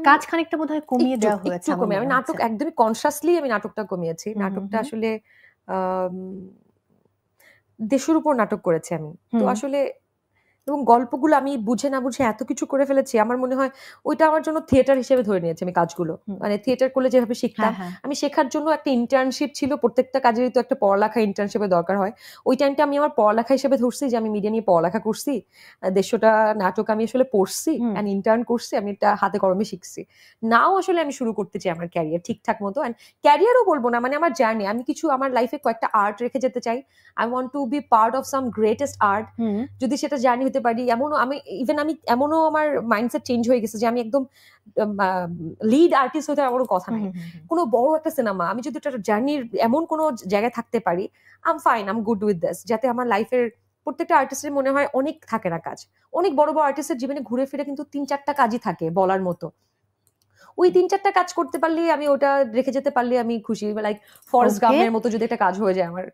কাজ খানিকটা বোধহয় কমিয়ে দেওয়া হয়েছে। একটু কমিয়ে, আমি নাটক একদমই কনসিয়াসলি আমি নাটকটা কমিয়েছি। নাটকটা আসলে দেশের উপর নাটক করেছি আমি, তো আসলে এবং গল্পগুলো আমি বুঝে না বুঝে এত কিছু করে ফেলেছি, আমার মনে হয় ওইটা আমার জন্য থিয়েটার হিসেবে ধরে নিয়েছি আমি কাজগুলো। মানে থিয়েটার করলে যেভাবে শিখতাম, আমি শেখার জন্য একটা ইন্টার্নশিপ ছিল, প্রত্যেকটা কাজেরই তো একটা পড়ালেখা ইন্টার্নশিপের দরকার হয়। ওই টাইমটা আমি আমার পড়ালেখা হিসেবে ধরছি যে আমি মিডিয়া নিয়ে পড়ালেখা করছি, 150টা নাটক আমি আসলে পড়ছি অ্যান্ড ইন্টার্ন করছি, আমি এটা হাতে কলমে শিখছি। নাও আসলে আমি শুরু করতে চাই আমার ক্যারিয়ার ঠিকঠাক মতো, অ্যান্ড ক্যারিয়ারও বলবো না, মানে আমার জার্নি, আমি কিছু আমার লাইফে কয়েকটা আর্ট রেখে যেতে চাই। I want to be part of some greatest art, যদি সেটা জার্নি হতে পারি। এমনও আমি এমনও আমার মাইন্ডসেট চেঞ্জ হয়ে গেছে যে আমি একদম লিড আর্টিস্ট হতে আমার কথা নাই। কোনো বড় একটা সিনেমা আমি যদি একটা জার্নির এমন কোনো জায়গায় থাকতে পারি, I am fine, I am good with this. যাতে আমার লাইফের প্রত্যেকটা আর্টিস্টের মনে হয় অনেক থাকে না কাজ, অনেক বড় বড় আর্টিস্টের জীবনে ঘুরে ফিরে কিন্তু 3-4টা কাজই থাকে বলার মতো। ওই 3-4টা কাজ করতে পারলে, আমি ওটা রেখে যেতে পারলে আমি খুশি। লাইক ফরেস্ট গামের মতো যদি একটা কাজ হয়ে যায় আমার।